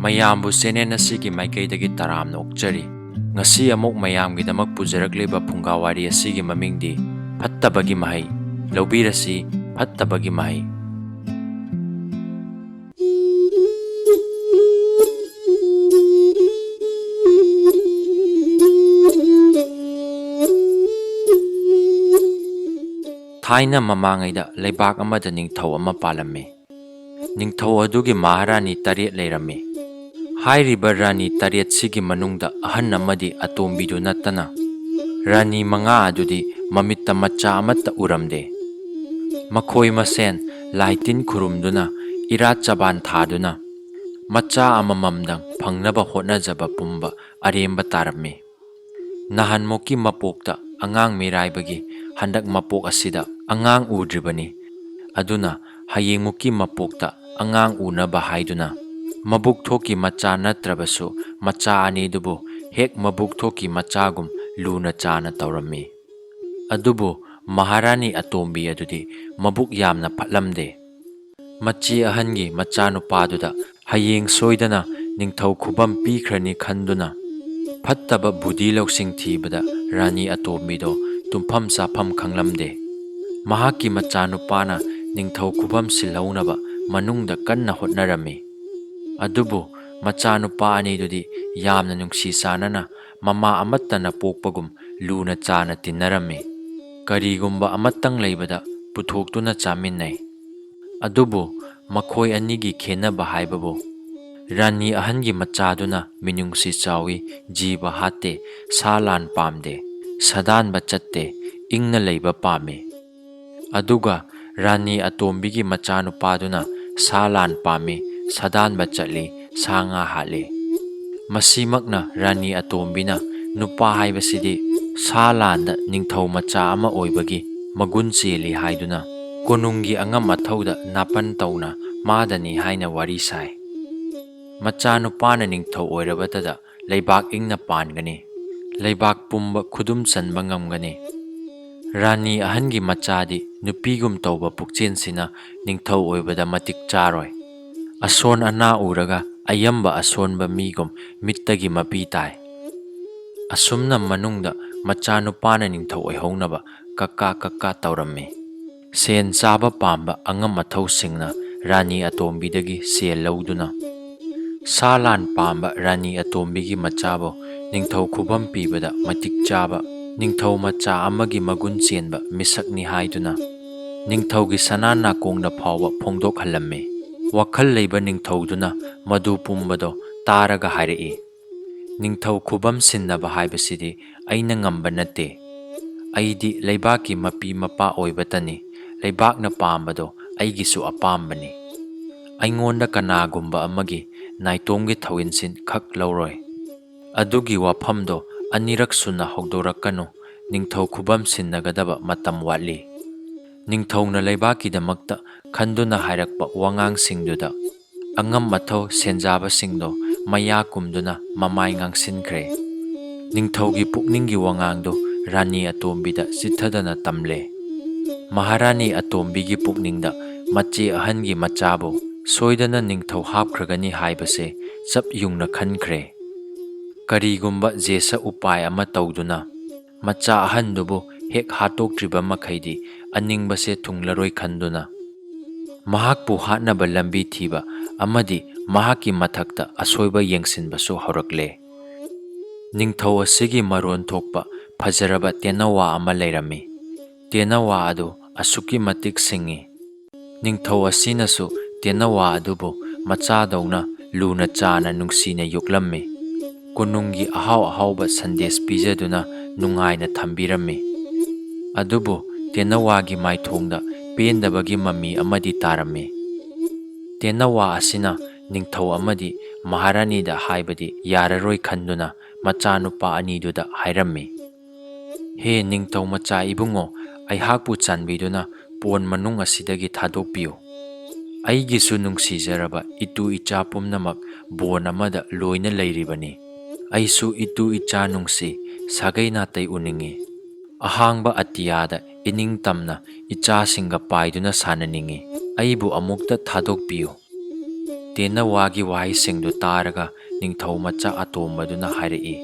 ꯃꯌꯥꯝꯕꯨ ꯆꯦꯅꯦꯜ ꯑꯁꯤꯒꯤ ꯃꯥꯏꯀꯩꯗꯒꯤ ꯇꯔꯥꯝꯅ ꯑꯣꯛꯆꯔꯤ꯫ ꯉꯁꯤ ꯑꯃꯨꯛ ꯃꯌꯥꯝꯒꯤꯗꯃꯛ ꯄꯨꯖꯔꯛꯂꯤꯕ ꯐꯨꯡꯒꯥꯋꯥꯔꯤ ꯑꯁꯤꯒꯤ ꯃꯃꯤꯡꯗꯤ ꯐꯠꯇꯕꯒꯤ ꯃꯍꯩ꯫ ꯂꯧꯕꯤꯔꯁꯤ ꯐꯠꯇꯕꯒꯤ ꯃꯍꯩ꯫ ꯊꯥꯏꯅ ꯃꯃꯥꯡꯉꯩꯗ ꯂꯩꯕꯥꯛ ꯑꯃꯗ ꯅꯤꯡꯊꯧ ꯑꯃ ꯄꯥꯜꯂꯝꯃꯤ꯫ ꯅꯤꯡꯊꯧ ꯑꯗꯨꯒꯤ ꯃꯍꯥꯔꯥꯅꯤ 8 ꯂꯩꯔꯝꯃꯤ꯫ ꯍꯥꯏꯔꯤꯕ ꯔꯥꯅꯤ 8 ꯃꯅꯨꯡꯗ ꯑꯍꯟ ꯑꯃꯗꯤ ꯑꯇꯣꯝꯕꯤꯗꯨ ꯅꯠꯇꯅ ꯔꯥꯅꯤ 5 ꯑꯗꯨꯗꯤ ꯃꯃꯤꯠꯇ ꯃꯆꯥ ꯑꯃꯠꯇ ꯎꯔꯝꯗꯦ꯫ ꯃꯈꯣꯏ ꯃꯁꯦꯟ ꯂꯥꯏ ꯇꯤꯟ ꯈꯨꯔꯨꯝꯗꯨꯅ ꯏꯔꯥꯠ ꯆꯕꯥꯟ ꯊꯥꯗꯨꯅ ꯃꯆꯥ ꯑꯃꯃꯝꯗꯪ ꯐꯪꯅꯕ ꯍꯣꯠꯅꯖꯕ ꯄꯨꯝꯕ ꯑꯔꯦꯝꯕ ꯇꯥꯔꯝꯃꯤ꯫ ꯅꯍꯥꯟꯃꯨꯛꯀꯤ ꯃꯄꯣꯛꯇ ꯑꯉꯥꯡ ꯃꯤꯔꯥꯏꯕꯒꯤ ꯍꯟꯗꯛ ꯃꯄꯣꯛ ꯑꯁꯤꯗ ꯑꯉꯥꯡ ꯎꯗ꯭ꯔꯤꯕꯅꯤ, ꯑꯗꯨꯅ ꯍꯌꯦꯡꯃꯨꯛꯀꯤ ꯃꯄꯣꯛꯇ ꯑꯉꯥꯡ ꯎꯅꯕ ꯍꯥꯏꯗꯨꯅ ꯃꯕꯨꯛ ꯊꯣꯛꯀꯤ ꯃꯆꯥ ꯅꯠꯇ꯭ꯔꯕꯁꯨ ꯃꯆꯥ ꯑꯅꯤꯗꯨꯕꯨ ꯍꯦꯛ ꯃꯕꯨꯛ ꯊꯣꯛꯀꯤ ꯃꯆꯥꯒꯨꯝ ꯂꯨꯅ ꯆꯥꯅ ꯇꯧꯔꯝꯃꯤ꯫ ꯑꯗꯨꯕꯨ ꯃꯍꯥꯔꯥꯅꯤ ꯑꯇꯣꯝꯕꯤ ꯑꯗꯨꯗꯤ ꯃꯕꯨꯛ ꯌꯥꯝꯅ ꯐꯠꯂꯝꯗꯦ꯫ ꯃꯆꯦ ꯑꯍꯟꯒꯤ ꯃꯆꯥꯅꯨꯄꯥꯗꯨꯗ ꯍꯌꯦꯡ ꯁꯣꯏꯗꯅ ꯅꯤꯡꯊꯧ ꯈꯨꯕꯝ ꯄꯤꯈ꯭ꯔꯅꯤ ꯈꯟꯗꯨꯅ ꯐꯠꯇꯕ ꯕꯨꯙꯤ ꯂꯧꯁꯤꯡ ꯊꯤꯕꯗ ꯔꯥꯅꯤ ꯑꯇꯣꯝꯕꯤꯗꯣ ꯇꯨꯝꯐꯝ ꯆꯥꯐꯝ ꯈꯪꯂꯝꯗꯦ꯫ ꯃꯍꯥꯛꯀꯤ ꯃꯆꯥꯅꯨꯄꯥꯅ ꯅꯤꯡꯊꯧ ꯈꯨꯕꯝ ꯁꯤꯜꯍꯧꯅꯕ ꯃꯅꯨꯡꯗ ꯀꯟꯅ ꯍꯣꯠꯅꯔꯝꯃꯤ꯫ ꯑꯗꯨꯕꯨ ꯃꯆꯥꯅꯨꯄꯥ ꯑꯅꯤꯗꯨꯗꯤ ꯌꯥꯝꯅ ꯅꯨꯡꯁꯤ ꯆꯥꯟꯅꯅ ꯃꯃꯥ ꯑꯃꯠꯇꯅ ꯄꯣꯛꯄꯒꯨꯝ ꯂꯨꯅ ꯆꯥꯅ ꯇꯤꯟꯅꯔꯝꯃꯤ꯫ ꯀꯔꯤꯒꯨꯝꯕ ꯑꯃꯠꯇꯪ ꯂꯩꯕꯗ ꯄꯨꯊꯣꯛꯇꯨꯅ ꯆꯥꯃꯤꯟꯅꯩ꯫ ꯑꯗꯨꯕꯨ ꯃꯈꯣꯏ ꯑꯅꯤꯒꯤ ꯈꯦꯟꯅꯕ ꯍꯥꯏꯕꯕꯨ ꯔꯥꯅꯤ ꯑꯍꯟꯒꯤ ꯃꯆꯥꯗꯨꯅ ꯃꯤꯅꯨꯡꯁꯤ ꯆꯥꯎꯏ, ꯖꯤꯕ ꯍꯥꯠꯇꯦ, ꯁꯥ ꯂꯥꯟ ꯄꯥꯝꯗꯦ, ꯁꯥꯗꯥꯟꯕ ꯆꯠꯇꯦ, ꯏꯪꯅ ꯂꯩꯕ ꯄꯥꯝꯃꯤ꯫ ꯑꯗꯨꯒ ꯔꯥꯅꯤ ꯑꯇꯣꯝꯕꯤꯒꯤ ꯃꯆꯥꯅꯨꯄꯥꯗꯨꯅ ꯁꯥ ꯂꯥꯟ ꯄꯥꯝꯃꯤ, ꯁꯥꯗꯥꯟꯕ ꯆꯠꯂꯤ, ꯁꯥ ꯉꯥ ꯍꯥꯠꯂꯤ꯫ ꯃꯁꯤꯃꯛꯅ ꯔꯥꯅꯤ ꯑꯇꯣꯝꯕꯤꯅ ꯅꯨꯄꯥ ꯍꯥꯏꯕꯁꯤꯗꯤ ꯁꯥ ꯂꯥꯟꯗ ꯅꯤꯡꯊꯧ ꯃꯆꯥ ꯑꯃ ꯑꯣꯏꯕꯒꯤ ꯃꯒꯨꯟ ꯆꯦꯜꯂꯤ ꯍꯥꯏꯗꯨꯅ ꯀꯣꯅꯨꯡꯒꯤ ꯑꯉꯝ ꯑꯊꯧꯗ ꯅꯥꯄꯟ ꯇꯧꯅ ꯃꯥꯗꯅꯤ ꯍꯥꯏꯅ ꯋꯥꯔꯤ ꯁꯥꯏ꯫ ꯃꯆꯥꯅꯨꯄꯥꯅ ꯅꯤꯡꯊꯧ ꯑꯣꯏꯔꯕꯇꯗ ꯂꯩꯕꯥꯛ ꯏꯪꯅ ꯄꯥꯟꯒꯅꯤ, ꯂꯩꯕꯥꯛ ꯄꯨꯝꯕ ꯈꯨꯗꯨꯝ ꯆꯟꯕ ꯉꯝꯒꯅꯤ꯫ ꯔꯥꯅꯤ ꯑꯍꯟꯒꯤ ꯃꯆꯥꯗꯤ ꯅꯨꯄꯤꯒꯨꯝ ꯇꯧꯕ ꯄꯨꯛꯆꯦꯜꯁꯤꯅ ꯅꯤꯡꯊꯧ ꯑꯣꯏꯕꯗ ꯃꯇꯤꯛ ꯆꯥꯔꯣꯏ꯫ ꯑꯁꯣꯟ ꯑꯅꯥ ꯎꯔꯒ ꯑꯌꯝꯕ ꯑꯁꯣꯟꯕ ꯃꯤꯒꯨꯝ ꯃꯤꯠꯇꯒꯤ ꯃꯄꯤ ꯇꯥꯏ꯫ ꯑꯁꯨꯝꯅ ꯃꯅꯨꯡꯗ ꯃꯆꯥꯅꯨꯄꯥꯅ ꯅꯤꯡꯊꯧ ꯑꯣꯏꯍꯧꯅꯕ ꯀꯛꯀꯥ ꯇꯧꯔꯝꯃꯤ꯫ ꯁꯦꯟ ꯆꯥꯕ ꯄꯥꯝꯕ ꯑꯉꯝ ꯑꯊꯧꯁꯤꯡꯅ ꯔꯥꯅꯤ ꯑꯇꯣꯝꯕꯤꯗꯒꯤ ꯁꯦꯜ ꯂꯧꯗꯨꯅ ꯁꯥ ꯂꯥꯟ ꯄꯥꯝꯕ ꯔꯥꯅꯤ ꯑꯇꯣꯝꯕꯤꯒꯤ ꯃꯆꯥꯕꯨ ꯅꯤꯡꯊꯧ ꯈꯨꯕꯝ ꯄꯤꯕꯗ ꯃꯇꯤꯛ ꯆꯥꯕ ꯅꯤꯡꯊꯧ ꯃꯆꯥ ꯑꯃꯒꯤ ꯃꯒꯨꯟ ꯆꯦꯟꯕ ꯃꯤꯁꯛꯅꯤ ꯍꯥꯏꯗꯨꯅ ꯅꯤꯡꯊꯧꯒꯤ ꯁꯅꯥ ꯅꯥꯀꯣꯡꯗ ꯐꯥꯎꯕ ꯐꯣꯡꯗꯣꯛꯍꯜꯂꯝꯃꯤ꯫ ꯋꯥꯈꯜ ꯂꯩꯕ ꯅꯤꯡꯊꯧꯗꯨꯅ ꯃꯗꯨ ꯄꯨꯝꯕꯗꯣ ꯇꯥꯔꯒ ꯍꯥꯏꯔꯛꯏ, ꯅꯤꯡꯊꯧ ꯈꯨꯕꯝ ꯁꯤꯟꯅꯕ ꯍꯥꯏꯕꯁꯤꯗꯤ ꯑꯩꯅ ꯉꯝꯕ ꯅꯠꯇꯦ꯫ ꯑꯩꯗꯤ ꯂꯩꯕꯥꯛꯀꯤ ꯃꯄꯤ ꯃꯄꯥ ꯑꯣꯏꯕꯇꯅꯤ꯫ ꯂꯩꯕꯥꯛꯅ ꯄꯥꯝꯕꯗꯣ ꯑꯩꯒꯤꯁꯨ ꯑꯄꯥꯝꯕꯅꯤ꯫ ꯑꯩꯉꯣꯟꯗ ꯀꯅꯥꯒꯨꯝꯕ ꯑꯃꯒꯤ ꯅꯥꯏꯇꯣꯝꯒꯤ ꯊꯧꯏꯟꯁꯤꯟ ꯈꯛ ꯂꯧꯔꯣꯏ꯫ ꯑꯗꯨꯒꯤ ꯋꯥꯐꯝꯗꯣ ꯑꯅꯤꯔꯛ ꯁꯨꯅ ꯍꯧꯗꯣꯔꯛꯀꯅꯨ꯫ ꯅꯤꯡꯊꯧ ꯈꯨꯕꯝ ꯁꯤꯟꯅꯒꯗꯕ ꯃꯇꯝ ꯋꯥꯠꯂꯤ꯫ ꯅꯤꯡꯊꯧꯅ ꯂꯩꯕꯥꯛꯀꯤꯗꯃꯛꯇ ꯈꯟꯗꯨꯅ ꯍꯥꯏꯔꯛꯄ ꯋꯥꯉꯥꯡꯁꯤꯡꯗꯨꯗ ꯑꯉꯝ ꯑꯊꯧ ꯁꯦꯟꯖꯥꯕꯁꯤꯡꯗꯣ ꯃꯌꯥ ꯀꯨꯝꯗꯨꯅ ꯃꯃꯥꯏ ꯉꯥꯡꯁꯤꯟꯈ꯭ꯔꯦ꯫ ꯅꯤꯡꯊꯧꯒꯤ ꯄꯨꯛꯅꯤꯡꯒꯤ ꯋꯥꯉꯥꯡꯗꯨ ꯔꯥꯅꯤ ꯑꯇꯣꯝꯕꯤꯗ ꯆꯤꯠꯊꯗꯅ ꯇꯝꯂꯦ꯫ ꯃꯍꯥꯔꯥꯅꯤ ꯑꯇꯣꯝꯕꯤꯒꯤ ꯄꯨꯛꯅꯤꯡꯗ ꯃꯆꯦ ꯑꯍꯟꯒꯤ ꯃꯆꯥꯕꯨ ꯁꯣꯏꯗꯅ ꯅꯤꯡꯊꯧ ꯍꯥꯞꯈ꯭ꯔꯒꯅꯤ ꯍꯥꯏꯕꯁꯦ ꯆꯞ ꯌꯨꯡꯅ ꯈꯟꯈ꯭ꯔꯦ꯫ ꯀꯔꯤꯒꯨꯝꯕ ꯖꯦꯁ ꯎꯄꯥꯏ ꯑꯃ ꯇꯧꯗꯨꯅ ꯃꯆꯥ ꯑꯍꯟꯗꯨꯕꯨ ꯍꯦꯛ ꯍꯥꯠꯇꯣꯛꯇ꯭ꯔꯤꯕ ꯃꯈꯩꯗꯤ ꯑꯅꯤꯡꯕꯁꯦ ꯊꯨꯡꯂꯔꯣꯏ ꯈꯟꯗꯨꯅ ꯃꯍꯥꯛꯄꯨ ꯍꯥꯠꯅꯕ ꯂꯝꯕꯤ ꯊꯤꯕ ꯑꯃꯗꯤ ꯃꯍꯥꯛꯀꯤ ꯃꯊꯛꯇ ꯑꯁꯣꯏꯕ ꯌꯦꯡꯁꯤꯟꯕꯁꯨ ꯍꯧꯔꯛꯂꯦ꯫ ꯅꯤꯡꯊꯧ ꯑꯁꯤꯒꯤ ꯃꯔꯣꯟ ꯊꯣꯛꯄ ꯐꯖꯔꯕ ꯇꯦꯅꯋꯥ ꯑꯃ ꯂꯩꯔꯝꯃꯤ꯫ ꯇꯦꯅꯋꯥ ꯑꯗꯨ ꯑꯁꯨꯛꯀꯤ ꯃꯇꯤꯛ ꯁꯤꯡꯉꯤ꯫ ꯅꯤꯡꯊꯧ ꯑꯁꯤꯅꯁꯨ ꯇꯦꯅꯋꯥ ꯑꯗꯨꯕꯨ ꯃꯆꯥꯗꯧꯅ ꯂꯨꯅ ꯆꯥꯅ ꯅꯨꯡꯁꯤꯅ ꯌꯣꯛꯂꯝꯃꯤ꯫ ꯀꯣꯅꯨꯡꯒꯤ ꯑꯍꯥꯎ ꯑꯍꯥꯎꯕ ꯁꯟꯗꯦꯁ ꯄꯤꯖꯗꯨꯅ ꯅꯨꯡꯉꯥꯏꯅ ꯊꯝꯕꯤꯔꯝꯃꯤ꯫ ꯑꯗꯨꯕꯨ ꯇꯦꯅꯋꯥꯒꯤ ꯃꯥꯏꯊꯣꯡꯗ ꯄꯦꯟꯗꯕꯒꯤ ꯃꯃꯤ ꯑꯃꯗꯤ ꯇꯥꯔꯝꯃꯤ꯫ ꯇꯦꯅꯋꯥ ꯑꯁꯤꯅ ꯅꯤꯡꯊꯧ ꯑꯃꯗꯤ ꯃꯍꯥꯔꯥꯅꯤꯗ ꯍꯥꯏꯕꯗꯤ ꯌꯥꯔꯔꯣꯏ ꯈꯟꯗꯨꯅ ꯃꯆꯥꯅꯨꯄꯥ ꯑꯅꯤꯗꯨꯗ ꯍꯥꯏꯔꯝꯃꯤ, ꯍꯦ ꯅꯤꯡꯊꯧ ꯃꯆꯥ ꯏꯕꯨꯡꯉꯣ, ꯑꯩꯍꯥꯛꯄꯨ ꯆꯥꯟꯕꯤꯗꯨꯅ ꯄꯣꯟ ꯃꯅꯨꯡ ꯑꯁꯤꯗꯒꯤ ꯊꯥꯗꯣꯛꯄꯤꯌꯨ꯫ ꯑꯩꯒꯤꯁꯨ ꯅꯨꯡꯁꯤꯖꯔꯕ ꯏꯇꯨ ꯏꯆꯥ ꯄꯨꯝꯅꯃꯛ ꯕꯣꯟ ꯑꯃꯗ ꯂꯣꯏꯅ ꯂꯩꯔꯤꯕꯅꯤ꯫ ꯑꯩꯁꯨ ꯏꯇꯨ ꯏꯆꯥ ꯅꯨꯡꯁꯤ, ꯁꯥꯒꯩ ꯅꯥꯇꯩ ꯎꯅꯤꯡꯉꯤ꯫ ꯑꯍꯥꯡꯕ ꯑꯇꯤꯌꯥꯗ ꯏꯅꯤꯡ ꯇꯝꯅ ꯏꯆꯥꯁꯤꯡꯒ ꯄꯥꯏꯗꯨꯅ ꯁꯥꯟꯅꯅꯤꯡꯉꯤ꯫ ꯑꯩꯕꯨ ꯑꯃꯨꯛꯇ ꯊꯥꯗꯣꯛꯄꯤꯌꯨ꯫ ꯇꯦꯟꯅꯋꯥꯒꯤ ꯋꯥꯍꯩꯁꯤꯡꯗꯨ ꯇꯥꯔꯒ ꯅꯤꯡꯊꯧ ꯃꯆꯥ ꯑꯇꯣꯝꯕꯗꯨꯅ ꯍꯥꯏꯔꯛꯏ,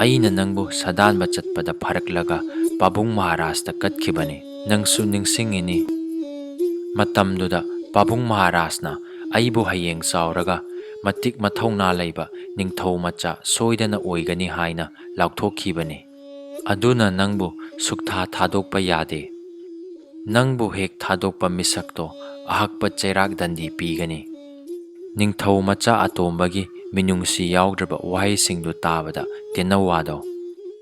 ꯑꯩꯅ ꯅꯪꯕꯨ ꯁꯥꯗꯥꯟꯕ ꯆꯠꯄꯗ ꯐꯔꯛꯂꯒ ꯄꯥꯕꯨꯡ ꯃꯍꯥꯔꯥꯖꯇ ꯀꯠꯈꯤꯕꯅꯤ, ꯅꯪꯁꯨ ꯅꯤꯡꯁꯤꯡꯉꯤꯅꯤ꯫ ꯃꯇꯝꯗꯨꯗ ꯄꯥꯕꯨꯡ ꯃꯍꯥꯔꯥꯖꯅ ꯑꯩꯕꯨ ꯍꯌꯦꯡ ꯆꯥꯎꯔꯒ ꯃꯇꯤꯛ ꯃꯊꯧꯅꯥ ꯂꯩꯕ ꯅꯤꯡꯊꯧ ꯃꯆꯥ ꯁꯣꯏꯗꯅ ꯑꯣꯏꯒꯅꯤ ꯍꯥꯏꯅ ꯂꯥꯎꯊꯣꯛꯈꯤꯕꯅꯤ꯫ ꯑꯗꯨꯅ ꯅꯪꯕꯨ ꯁꯨꯛꯊꯥ ꯊꯥꯗꯣꯛꯄ ꯌꯥꯗꯦ꯫ ꯅꯪꯕꯨ ꯍꯦꯛ ꯊꯥꯗꯣꯛꯄ ꯃꯤꯁꯛꯇꯣ ꯑꯍꯛꯄ ꯆꯩꯔꯥꯛ ꯗꯟꯗꯤ ꯄꯤꯒꯅꯤ꯫ ꯅꯤꯡꯊꯧ ꯃꯆꯥ ꯑꯇꯣꯝꯕꯒꯤ ꯃꯤꯅꯨꯡꯁꯤ ꯌꯥꯎꯗ꯭ꯔꯕ ꯋꯥꯍꯩꯁꯤꯡꯗꯨ ꯇꯥꯕꯗ ꯇꯦꯟꯅꯋꯥꯗꯣ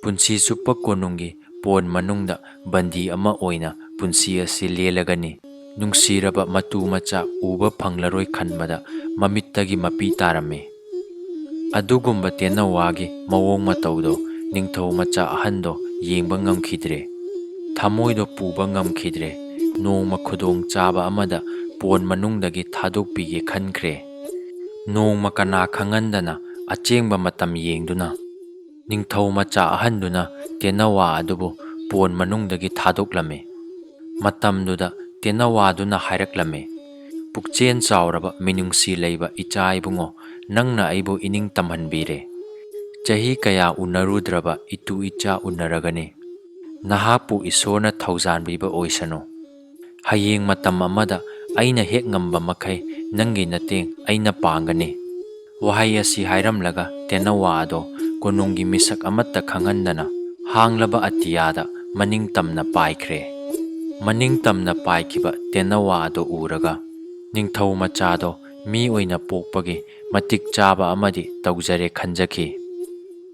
ꯄꯨꯟꯁꯤ ꯆꯨꯞꯄ ꯀꯣꯅꯨꯡꯒꯤ ꯄꯣꯟ ꯃꯅꯨꯡꯗ ꯕꯟꯗꯤ ꯑꯃ ꯑꯣꯏꯅ ꯄꯨꯟꯁꯤ ꯑꯁꯤ ꯂꯦꯜꯂꯒꯅꯤ, ꯅꯨꯡꯁꯤꯔꯕ ꯃꯇꯨ ꯃꯆꯥ ꯎꯕ ꯐꯪꯂꯔꯣꯏ ꯈꯟꯕꯗ ꯃꯃꯤꯠꯇꯒꯤ ꯃꯄꯤ ꯇꯥꯔꯝꯃꯤ꯫ ꯑꯗꯨꯒꯨꯝꯕ ꯇꯦꯟꯅꯋꯥꯒꯤ ꯃꯑꯣꯡ ꯃꯇꯧꯗꯣ ꯅꯤꯡꯊꯧ ꯃꯆꯥ ꯑꯍꯟꯗꯣ ꯌꯦꯡꯕ ꯉꯝꯈꯤꯗ꯭ꯔꯦ, ꯊꯃꯣꯏꯗꯣ ꯄꯨꯕ ꯉꯝꯈꯤꯗ꯭ꯔꯦ꯫ ꯅꯣꯡꯃ ꯈꯨꯗꯣꯡ ꯆꯥꯕ ꯑꯃꯗ ꯄꯣꯟ ꯃꯅꯨꯡꯗꯒꯤ ꯊꯥꯗꯣꯛꯄꯤꯒꯦ ꯈꯟꯈ꯭ꯔꯦ꯫ ꯅꯣꯡꯃ ꯀꯅꯥ ꯈꯪꯍꯟꯗꯅ ꯑꯆꯦꯡꯕ ꯃꯇꯝ ꯌꯦꯡꯗꯨꯅ ꯅꯤꯡꯊꯧ ꯃꯆꯥ ꯑꯍꯟꯗꯨꯅ ꯇꯦꯟꯅꯋꯥ ꯑꯗꯨꯕꯨ ꯄꯣꯟ ꯃꯅꯨꯡꯗꯒꯤ ꯊꯥꯗꯣꯛꯂꯝꯃꯤ꯫ ꯃꯇꯝꯗꯨꯗ ꯇꯦꯟꯅꯋꯥꯗꯨꯅ ꯍꯥꯏꯔꯛꯂꯝꯃꯤ, ꯄꯨꯛꯆꯦꯜ ꯆꯥꯎꯔꯕ ꯃꯤꯅꯨꯡꯁꯤ ꯂꯩꯕ ꯏꯆꯥ ꯏꯕꯨꯡꯉꯣ, ꯅꯪꯅ ꯑꯩꯕꯨ ꯏꯅꯤꯡ ꯇꯝꯍꯟꯕꯤꯔꯦ꯫ ꯆꯍꯤ ꯀꯌꯥ ꯎꯅꯔꯨꯗ꯭ꯔꯕ ꯏꯇꯨ ꯏꯆꯥ ꯎꯅꯔꯒꯅꯤ꯫ ꯅꯍꯥꯛꯄꯨ ꯏꯁꯣꯔꯅ ꯊꯧꯖꯥꯟꯕꯤꯕ ꯑꯣꯏꯁꯅꯨ꯫ ꯍꯌꯦꯡ ꯃꯇꯝ ꯑꯃꯗ ꯑꯩꯅ ꯍꯦꯛ ꯉꯝꯕ ꯃꯈꯩ ꯅꯪꯒꯤ ꯃꯇꯦꯡ ꯑꯩꯅ ꯄꯥꯡꯒꯅꯤ꯫ ꯋꯥꯍꯩ ꯑꯁꯤ ꯍꯥꯏꯔꯝꯂꯒ ꯇꯦꯟꯅꯋꯥ ꯑꯗꯣ ꯀꯣꯅꯨꯡꯒꯤ ꯃꯤꯁꯛ ꯑꯃꯠꯇ ꯈꯪꯍꯟꯗꯅ ꯍꯥꯡꯂꯕ ꯑꯇꯤꯌꯥꯗ ꯃꯅꯤꯡ ꯇꯝꯅ ꯄꯥꯏꯈ꯭ꯔꯦ꯫ ꯃꯅꯤꯡ ꯇꯝꯅ ꯄꯥꯏꯈꯤꯕ ꯇꯦꯟꯅꯋꯥ ꯑꯗꯣ ꯎꯔꯒ ꯅꯤꯡꯊꯧ ꯃꯆꯥꯗꯣ ꯃꯤ ꯑꯣꯏꯅ ꯄꯣꯛꯄꯒꯤ ꯃꯇꯤꯛ ꯆꯥꯕ ꯑꯃꯗꯤ ꯇꯧꯖꯔꯦ ꯈꯟꯖꯈꯤ꯫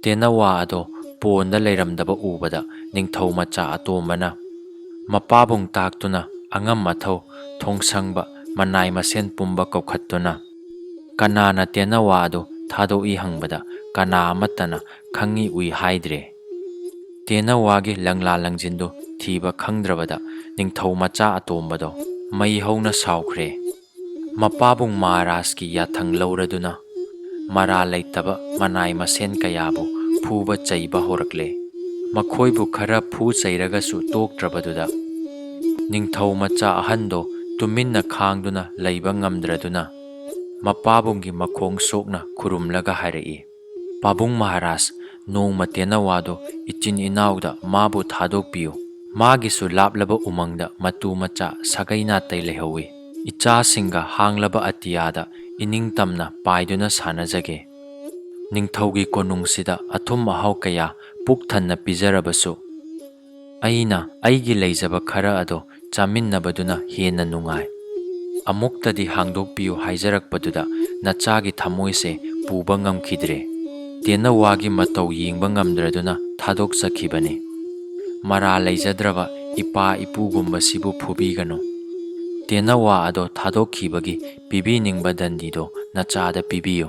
ꯇꯦꯟꯅꯋꯥ ꯑꯗꯣ ꯄꯣꯟꯗ ꯂꯩꯔꯝꯗꯕ ꯎꯕꯗ ꯅꯤꯡꯊꯧ ꯃꯆꯥ ꯑꯇꯣꯝꯕꯅ ꯃꯄꯥꯕꯨꯡ ꯇꯥꯛꯇꯨꯅ ꯑꯉꯝ ꯑꯊꯧ ꯊꯣꯡꯁꯪꯕ ꯃꯅꯥꯏ ꯃꯁꯦꯟ ꯄꯨꯝꯕ ꯀꯧꯈꯠꯇꯨꯅ ꯀꯅꯥꯅ ꯇꯦꯟꯅꯋꯥ ꯑꯗꯨ ꯊꯥꯗꯣꯛꯏ ꯍꯪꯕꯗ ꯀꯅꯥ ꯑꯃꯠꯇꯅ ꯈꯪꯏ ꯎꯏ ꯍꯥꯏꯗ꯭ꯔꯦ꯫ ꯇꯦꯟꯅꯋꯥꯒꯤ ꯂꯪꯂꯥ ꯂꯪꯖꯤꯟꯗꯨ ꯊꯤꯕ ꯈꯪꯗ꯭ꯔꯕꯗ ꯅꯤꯡꯊꯧ ꯃꯆꯥ ꯑꯇꯣꯝꯕꯗꯣ ꯃꯩ ꯍꯧꯅ ꯁꯥꯎꯈ꯭ꯔꯦ꯫ ꯃꯄꯥꯕꯨꯡ ꯃꯍꯥꯔꯥꯖꯀꯤ ꯌꯥꯊꯪ ꯂꯧꯔꯗꯨꯅ ꯃꯔꯥ ꯂꯩꯇꯕ ꯃꯅꯥꯏ ꯃꯁꯦꯟ ꯀꯌꯥꯕꯨ ꯐꯨꯕ ꯆꯩꯕ ꯍꯧꯔꯛꯂꯦ꯫ ꯃꯈꯣꯏꯕꯨ ꯈꯔ ꯐꯨ ꯆꯩꯔꯒꯁꯨ ꯇꯣꯛꯇ꯭ꯔꯕꯗꯨꯗ ꯅꯤꯡꯊꯧ ꯃꯆꯥ ꯑꯍꯟꯗꯣ ꯇꯨꯃꯤꯟꯅ ꯈꯥꯡꯗꯨꯅ ꯂꯩꯕ ꯉꯝꯗ꯭ꯔꯗꯨꯅ ꯃꯄꯥꯕꯨꯡꯒꯤ ꯃꯈꯣꯡ ꯁꯣꯛꯅ ꯈꯨꯔꯨꯝꯂꯒ ꯍꯥꯏꯔꯛꯏ, ꯄꯥꯕꯨꯡ ꯃꯍꯥꯔꯥꯖ, ꯅꯣꯡꯃ ꯇꯦꯟꯅꯋꯥꯗꯣ ꯏꯆꯤꯟ ꯏꯅꯥꯎꯗ ꯃꯥꯕꯨ ꯊꯥꯗꯣꯛꯄꯤꯌꯨ꯫ ꯃꯥꯒꯤꯁꯨ ꯂꯥꯞꯂꯕ ꯎꯃꯪꯗ ꯃꯇꯨ ꯃꯆꯥ ꯁꯥꯒꯩ ꯅꯥꯇꯩ ꯂꯩꯍꯧꯏ꯫ ꯏꯆꯥꯁꯤꯡꯒ ꯍꯥꯡꯂꯕ ꯑꯇꯤꯌꯥꯗ ꯏꯅꯤꯡꯇꯝꯅ ꯄꯥꯏꯗꯨꯅ ꯁꯥꯟꯅꯖꯒꯦ꯫ ꯅꯤꯡꯊꯧꯒꯤ ꯀꯣꯅꯨꯡꯁꯤꯗ ꯑꯊꯨꯝ ꯑꯍꯥꯎ ꯀꯌꯥ ꯄꯨꯛ ꯊꯟꯅ ꯄꯤꯖꯔꯕꯁꯨ ꯑꯩꯅ ꯑꯩꯒꯤ ꯂꯩꯖꯕ ꯈꯔ ꯑꯗꯣ ꯆꯥꯃꯤꯟꯅꯕꯗꯨꯅ ꯍꯦꯟꯅ ꯅꯨꯡꯉꯥꯏ꯫ ꯑꯃꯨꯛꯇꯗꯤ ꯍꯥꯡꯗꯣꯛꯄꯤꯌꯨ ꯍꯥꯏꯖꯔꯛꯄꯗꯨꯗ ꯅꯆꯥꯒꯤ ꯊꯃꯣꯏꯁꯦ ꯄꯨꯕ ꯉꯝꯈꯤꯗ꯭ꯔꯦ꯫ ꯇꯦꯟꯅꯋꯥꯒꯤ ꯃꯇꯧ ꯌꯦꯡꯕ ꯉꯝꯗ꯭ꯔꯗꯨꯅ ꯊꯥꯗꯣꯛꯆꯈꯤꯕꯅꯤ꯫ ꯃꯔꯥ ꯂꯩꯖꯗ꯭ꯔꯕ ꯏꯄꯥ ꯏꯄꯨꯒꯨꯝꯕꯁꯤꯕꯨ ꯐꯨꯕꯤꯒꯅꯨ꯫ ꯇꯦꯟꯅꯋꯥ ꯑꯗꯣ ꯊꯥꯗꯣꯛꯈꯤꯕꯒꯤ ꯄꯤꯕꯤꯅꯤꯡꯕ ꯗꯟꯗꯤꯗꯣ ꯅꯆꯥꯗ ꯄꯤꯕꯤꯌꯨ꯫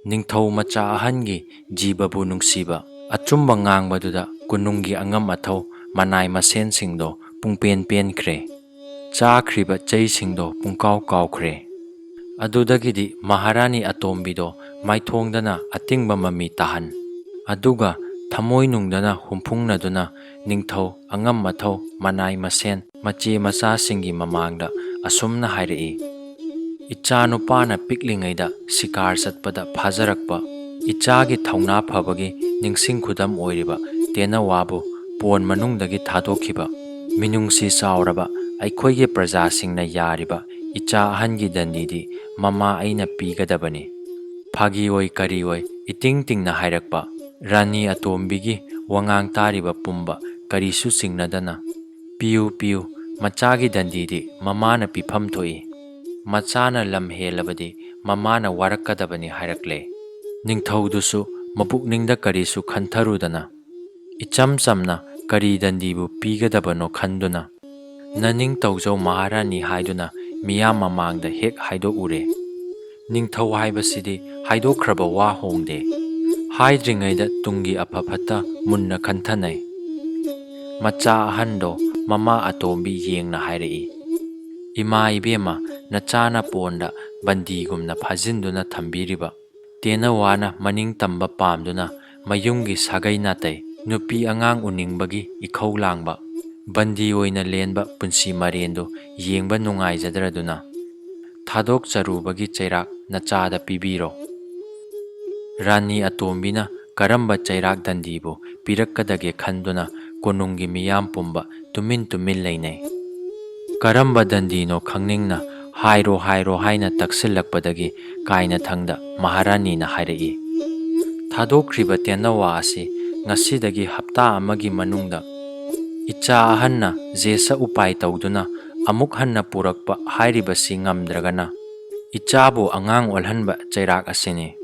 ꯅꯤꯡꯊꯧ ꯃꯆꯥ ꯑꯍꯟꯒꯤ ꯖꯤꯕꯕꯨ ꯅꯨꯡꯁꯤꯕ ꯑꯆꯨꯝꯕ ꯉꯥꯡꯕꯗꯨꯗ ꯀꯣꯅꯨꯡꯒꯤ ꯑꯉꯝ ꯑꯊꯧ ꯃꯅꯥꯏ ꯃꯁꯦꯟꯁꯤꯡꯗꯣ ꯄꯨꯡꯄꯦꯟ ꯄꯦꯟꯈ꯭ꯔꯦ꯫ ꯆꯥꯈ꯭ꯔꯤꯕ ꯆꯩꯁꯤꯡꯗꯣ ꯄꯨꯡꯀꯥꯎ ꯀꯥꯎꯈ꯭ꯔꯦ꯫ ꯑꯗꯨꯗꯒꯤꯗꯤ ꯃꯍꯥꯔꯥꯅꯤ ꯑꯇꯣꯝꯕꯤꯗꯣ ꯃꯥꯏꯊꯣꯡꯗꯅ ꯑꯇꯤꯡꯕ ꯃꯃꯤ ꯇꯥꯍꯟ, ꯑꯗꯨꯒ ꯊꯃꯣꯏꯅꯨꯡꯗꯅ ꯍꯨꯝꯐꯨꯡꯅꯗꯨꯅ ꯅꯤꯡꯊꯧ ꯑꯉꯝ ꯑꯊꯧ ꯃꯅꯥꯏ ꯃꯁꯦꯟ ꯃꯆꯦ ꯃꯆꯥꯁꯤꯡꯒꯤ ꯃꯃꯥꯡꯗ ꯑꯁꯨꯝꯅ ꯍꯥꯏꯔꯛꯏ, ꯏꯆꯥꯅꯨꯄꯥꯅ ꯄꯤꯛꯂꯤꯉꯩꯗ ꯁꯤꯀꯥꯔ ꯆꯠꯄꯗ ꯐꯥꯖꯔꯛꯄ ꯏꯆꯥꯒꯤ ꯊꯧꯅꯥ ꯐꯕꯒꯤ ꯅꯤꯡꯁꯤꯡ ꯈꯨꯗꯝ ꯑꯣꯏꯔꯤꯕ ꯇꯦꯟꯅꯋꯥꯕꯨ ꯄꯣꯟ ꯃꯅꯨꯡꯗꯒꯤ ꯊꯥꯗꯣꯛꯈꯤꯕ ꯃꯤꯅꯨꯡꯁꯤ ꯆꯥꯎꯔꯕ ꯑꯩꯈꯣꯏꯒꯤ ꯄ꯭ꯔꯖꯥꯁꯤꯡꯅ ꯌꯥꯔꯤꯕ ꯏꯆꯥ ꯑꯍꯟꯒꯤ ꯗꯟꯗꯤꯗꯤ ꯃꯃꯥ ꯑꯩꯅ ꯄꯤꯒꯗꯕꯅꯤ꯫ ꯐꯥꯒꯤ ꯑꯣꯏ ꯀꯔꯤ ꯑꯣꯏ ꯏꯇꯤꯡ ꯇꯤꯡꯅ ꯍꯥꯏꯔꯛꯄ ꯔꯥꯅꯤ ꯑꯇꯣꯝꯕꯤꯒꯤ ꯋꯥꯉꯥꯡ ꯇꯥꯔꯤꯕ ꯄꯨꯝꯕ ꯀꯔꯤꯁꯨ ꯆꯤꯡꯅꯗꯅ ꯄꯤꯌꯨ ꯄꯤꯌꯨ, ꯃꯆꯥꯒꯤ ꯗꯟꯗꯤꯗꯤ ꯃꯃꯥꯅ ꯄꯤꯐꯝ ꯊꯣꯛꯏ, ꯃꯆꯥꯅ ꯂꯝ ꯍꯦꯜꯂꯕꯗꯤ ꯃꯃꯥꯅ ꯋꯥꯔꯛꯀꯗꯕꯅꯤ ꯍꯥꯏꯔꯛꯂꯦ꯫ ꯅꯤꯡꯊꯧꯗꯨꯁꯨ ꯃꯄꯨꯛꯅꯤꯡꯗ ꯀꯔꯤꯁꯨ ꯈꯟꯊꯔꯨꯗꯅ ꯏꯆꯝ ꯆꯝꯅ ꯀꯔꯤ ꯗꯟꯗꯤꯕꯨ ꯄꯤꯒꯗꯕꯅꯣ ꯈꯟꯗꯨꯅ ꯅꯅꯤꯡ ꯇꯧꯖꯧ ꯃꯍꯥꯔꯥꯅꯤ ꯍꯥꯏꯗꯨꯅ ꯃꯤꯌꯥꯝ ꯃꯃꯥꯡꯗ ꯍꯦꯛ ꯍꯥꯏꯗꯣꯛꯎꯔꯦ꯫ ꯅꯤꯡꯊꯧ ꯍꯥꯏꯕꯁꯤꯗꯤ ꯍꯥꯏꯗꯣꯛꯈ꯭ꯔꯕ ꯋꯥ ꯍꯣꯡꯗꯦ꯫ ꯍꯥꯏꯗ꯭ꯔꯤꯉꯩꯗ ꯇꯨꯡꯒꯤ ꯑꯐ ꯐꯠꯇ ꯃꯨꯟꯅ ꯈꯟꯊꯅꯩ꯫ ꯃꯆꯥ ꯑꯍꯟꯗꯣ ꯃꯃꯥ ꯑꯇꯣꯝꯕꯤ ꯌꯦꯡꯅ ꯍꯥꯏꯔꯛꯏ, ꯏꯃꯥ ꯏꯕꯦꯝꯃ, ꯅꯆꯥꯅ ꯄꯣꯟꯗ ꯕꯟꯗꯤꯒꯨꯝꯅ ꯐꯥꯖꯤꯟꯗꯨꯅ ꯊꯝꯕꯤꯔꯤꯕ ꯇꯦꯟꯅꯋꯥꯅ ꯃꯅꯤꯡ ꯇꯝꯕ ꯄꯥꯝꯗꯨꯅ ꯃꯌꯨꯝꯒꯤ ꯁꯥꯒꯩ ꯅꯥꯇꯩ ꯅꯨꯄꯤ ꯑꯉꯥꯡ ꯎꯅꯤꯡꯕꯒꯤ ꯏꯈꯧ ꯂꯥꯡꯕ ꯕꯟꯗꯤ ꯑꯣꯏꯅ ꯂꯦꯟꯕ ꯄꯨꯟꯁꯤ ꯃꯔꯦꯟꯗꯨ ꯌꯦꯡꯕ ꯅꯨꯡꯉꯥꯏꯖꯗ꯭ꯔꯗꯨꯅ ꯊꯥꯗꯣꯛꯆꯔꯨꯕꯒꯤ ꯆꯩꯔꯥꯛ ꯅꯆꯥꯗ ꯄꯤꯕꯤꯔꯣ꯫ ꯔꯥꯅꯤ ꯑꯇꯣꯝꯕꯤꯅ ꯀꯔꯝꯕ ꯆꯩꯔꯥꯛ ꯗꯟꯗꯤꯕꯨ ꯄꯤꯔꯛꯀꯗꯒꯦ ꯈꯟꯗꯨꯅ ꯀꯣꯅꯨꯡꯒꯤ ꯃꯤꯌꯥꯝ ꯄꯨꯝꯕ ꯇꯨꯃꯤꯟ ꯇꯨꯃꯤꯟ ꯂꯩꯅꯩ꯫ ꯀꯔꯝꯕ ꯗꯟꯗꯤꯅꯣ ꯈꯪꯅꯤꯡꯅ ꯍꯥꯏꯔꯣ ꯍꯥꯏꯔꯣ ꯍꯥꯏꯅ ꯇꯛꯁꯤꯜꯂꯛꯄꯗꯒꯤ ꯀꯥꯏꯅꯊꯪꯗ ꯃꯍꯥꯔꯥꯅꯤꯅ ꯍꯥꯏꯔꯛꯏ, ꯊꯥꯗꯣꯛꯈ꯭ꯔꯤꯕ ꯇꯦꯅꯋꯥ ꯑꯁꯤ ꯉꯁꯤꯗꯒꯤ ꯍꯞꯇꯥ ꯑꯃꯒꯤ ꯃꯅꯨꯡꯗ ꯏꯆꯥ ꯑꯍꯟꯅ ꯖꯦꯁ ꯎꯄꯥꯏ ꯇꯧꯗꯨꯅ ꯑꯃꯨꯛ ꯍꯟꯅ ꯄꯨꯔꯛꯄ ꯍꯥꯏꯔꯤꯕꯁꯤ ꯉꯝꯗ꯭ꯔꯒꯅ ꯏꯆꯥꯕꯨ ꯑꯉꯥꯡ ꯑꯣꯜꯍꯟꯕ ꯆꯩꯔꯥꯛ ꯑꯁꯤꯅꯤ꯫